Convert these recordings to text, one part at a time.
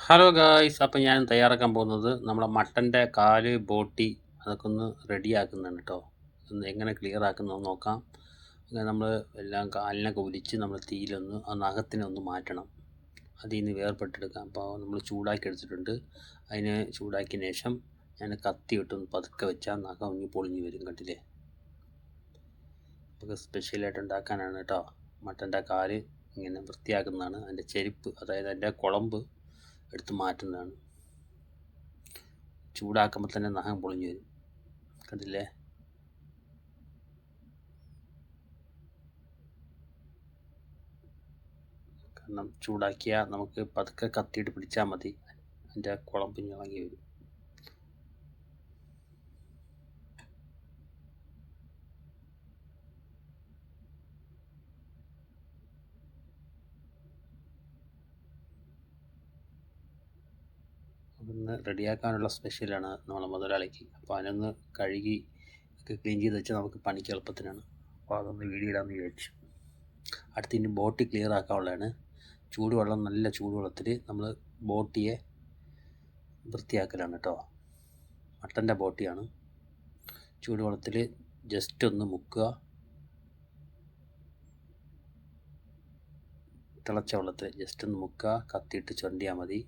Hello guys, അപ്പം ഞാൻ തയ്യാറാക്കാൻ പോകുന്നത് നമ്മളെ മട്ടൻ്റെ കാല്, ബോട്ടി അതൊക്കെ ഒന്ന് റെഡിയാക്കുന്നുണ്ട് കേട്ടോ. ഒന്ന് എങ്ങനെ ക്ലിയർ ആക്കുന്നതെന്ന് നോക്കാം. അങ്ങനെ നമ്മൾ എല്ലാം കാലിനൊക്കെ ഒലിച്ച് നമ്മൾ തീയിലൊന്ന് ആ നഖത്തിനെ ഒന്ന് മാറ്റണം. അതിൽ നിന്ന് വേർപെട്ടെടുക്കാം. അപ്പോൾ നമ്മൾ ചൂടാക്കി എടുത്തിട്ടുണ്ട്. അതിന് ചൂടാക്കിയതിന് ശേഷം ഞാൻ കത്തി ഇട്ടൊന്ന് പതുക്കെ വെച്ചാൽ നഖം ഇങ്ങ് പൊളിഞ്ഞ് വരും. കണ്ടില്ലേ? നമുക്ക് സ്പെഷ്യലായിട്ട് ഉണ്ടാക്കാനാണ് കേട്ടോ. മട്ടൻ്റെ കാല് ഇങ്ങനെ വൃത്തിയാക്കുന്നതാണ്. അതിൻ്റെ ചെരുപ്പ്, അതായത് അതിൻ്റെ കുളമ്പ് എടുത്ത് മാറ്റുന്നതാണ്. ചൂടാക്കുമ്പോൾ തന്നെ നഖം പൊളിഞ്ഞു വരും. കണ്ടില്ലേ? കാരണം ചൂടാക്കിയാൽ നമുക്ക് പതുക്കെ കത്തിയിട്ട് പിടിച്ചാൽ മതി, അതിൻ്റെ കുളമ്പ് ഇളകി വരും. അതൊന്ന് റെഡിയാക്കാനുള്ള സ്പെഷ്യലാണ് നമ്മളെ മുതലാളിക്ക്. അപ്പോൾ അതിനൊന്ന് കഴുകി ഒക്കെ ക്ലീൻ ചെയ്ത് വെച്ചാൽ നമുക്ക് പണിക്ക് എളുപ്പത്തിനാണ്. അപ്പോൾ അതൊന്ന് വീഡിയോ ഇടാമെന്ന് വിചാരിച്ചു. അടുത്ത് ഇനി ബോട്ടി ക്ലിയർ ആക്കാനുള്ളതാണ്. ചൂടുവെള്ളം, നല്ല ചൂടുവെള്ളത്തിൽ നമ്മൾ ബോട്ടിയെ വൃത്തിയാക്കലാണ് കേട്ടോ. മട്ടൻ്റെ ബോട്ടിയാണ്. ചൂടുവെള്ളത്തിൽ ജസ്റ്റ് ഒന്ന് മുക്കുക. തിളച്ച വെള്ളത്തിൽ ജസ്റ്റ് ഒന്ന് മുക്കുക. കത്തിയിട്ട് ചുരണ്ടിയാൽ മതി.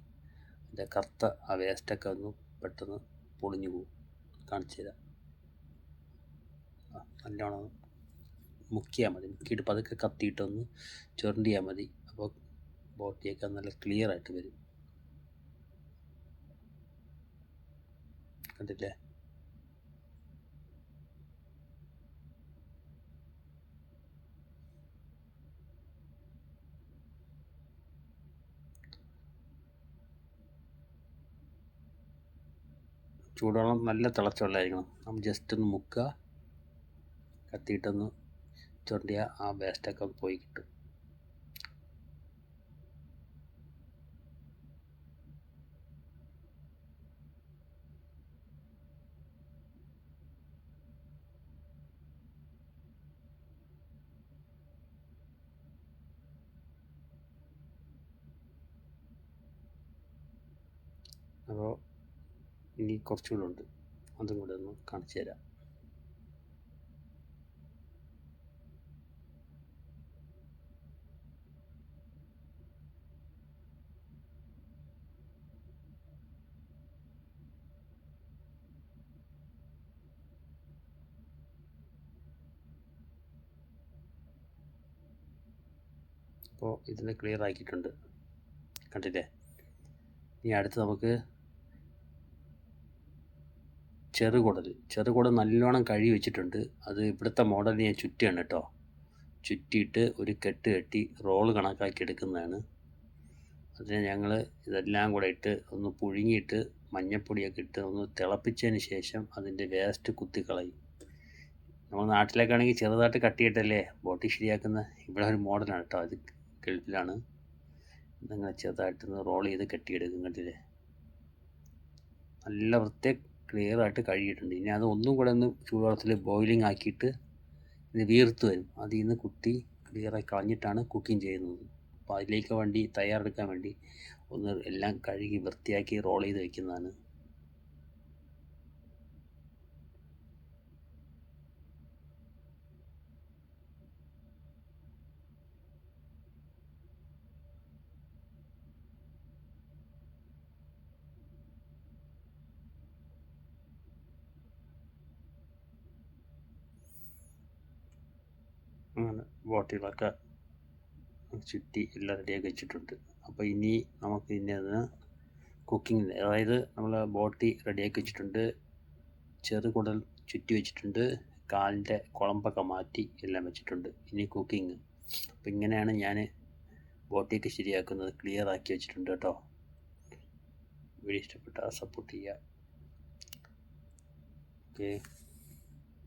അതിൻ്റെ കറുത്ത ആ വേസ്റ്റൊക്കെ ഒന്ന് പെട്ടെന്ന് പൊളിഞ്ഞു പോകും. കാണിച്ചു തരാം. നല്ലോണം മുക്കിയാൽ മതി. മുക്കിയിട്ട് പതുക്കെ കത്തിയിട്ടൊന്ന് ചുരണ്ടിയാൽ മതി. അപ്പോൾ ബോട്ടിയൊക്കെ നല്ല ക്ലിയർ ആയിട്ട് വരും. കണ്ടില്ലേ? ചൂടുവെള്ളം നല്ല തിളച്ച വെള്ളമായിരിക്കണം. നമ്മൾ ജസ്റ്റ് ഒന്ന് മുക്കുക, കത്തിയിട്ടൊന്ന് ചുരണ്ടിയാൽ ആ വേസ്റ്റൊക്കെ പോയി കിട്ടും. അപ്പോൾ ഇനി കുറച്ചുകൂടെ ഉണ്ട്, അതും കൂടെ ഒന്ന് കാണിച്ചു തരാം. അപ്പോൾ ഇതിനെ ക്ലിയർ ആക്കിയിട്ടുണ്ട്. കണ്ടില്ലേ? ഇനി അടുത്ത് നമുക്ക് ചെറുകുടൽ നല്ലോണം കഴുകി വെച്ചിട്ടുണ്ട്. അത് ഇവിടുത്തെ മോഡൽ ഞാൻ ചുറ്റിയാണ് കേട്ടോ. ചുറ്റിയിട്ട് ഒരു കെട്ട് കെട്ടി റോള് കണക്കാക്കി എടുക്കുന്നതാണ്. അതിന് ഞങ്ങൾ ഇതെല്ലാം കൂടെ ഇട്ട് ഒന്ന് പുഴുങ്ങിയിട്ട് മഞ്ഞൾപ്പൊടിയൊക്കെ ഇട്ട് ഒന്ന് തിളപ്പിച്ചതിന് ശേഷം അതിൻ്റെ വേസ്റ്റ് കുത്തിക്കളയും. നമ്മൾ നാട്ടിലേക്കാണെങ്കിൽ ചെറുതായിട്ട് കട്ടിയിട്ടല്ലേ ബോട്ടി ശരിയാക്കുന്നത്. ഇവിടെ ഒരു മോഡലാണ് കേട്ടോ, അത് ഗൾഫിലാണ്. ഇതങ്ങനെ ചെറുതായിട്ടൊന്ന് റോൾ ചെയ്ത് കെട്ടിയെടുക്കും. കണ്ടില്ലേ? നല്ല വൃത്തിയായി ക്ലിയർ ആയിട്ട് കഴുകിയിട്ടുണ്ട്. ഇനി അത് ഒന്നും കൂടെ ഒന്ന് ചൂടുവെള്ളത്തിൽ ബോയിലിംഗ് ആക്കിയിട്ട് ഇത് വീർത്ത് വരും. അതിൽ നിന്ന് കുത്തി ക്ലിയറായി കളഞ്ഞിട്ടാണ് കുക്കിംഗ് ചെയ്യുന്നത്. അപ്പോൾ അതിലേക്ക് വേണ്ടി തയ്യാറെടുക്കാൻ വേണ്ടി ഒന്ന് എല്ലാം കഴുകി വൃത്തിയാക്കി റോൾ ചെയ്ത് വയ്ക്കുന്നതാണ്. അങ്ങനെ ബോട്ടികളൊക്കെ ചുറ്റി എല്ലാം റെഡിയാക്കി വെച്ചിട്ടുണ്ട്. അപ്പോൾ ഇനി നമുക്ക് ഇനി അതിന് കുക്കിംഗ്, അതായത് നമ്മൾ ബോട്ടി റെഡിയാക്കി വെച്ചിട്ടുണ്ട്, ചെറുകുടൽ ചുറ്റി വെച്ചിട്ടുണ്ട്, കാലിൻ്റെ കുളമ്പൊക്കെ മാറ്റി എല്ലാം വെച്ചിട്ടുണ്ട്. ഇനി കുക്കിങ്. അപ്പോൾ ഇങ്ങനെയാണ് ഞാൻ ബോട്ടിയൊക്കെ ശരിയാക്കുന്നത്. ക്ലിയർ ആക്കി വെച്ചിട്ടുണ്ട് കേട്ടോ. വീഡിയോ ഇഷ്ടപ്പെട്ടാൽ സപ്പോർട്ട് ചെയ്യുക. ഓക്കെ.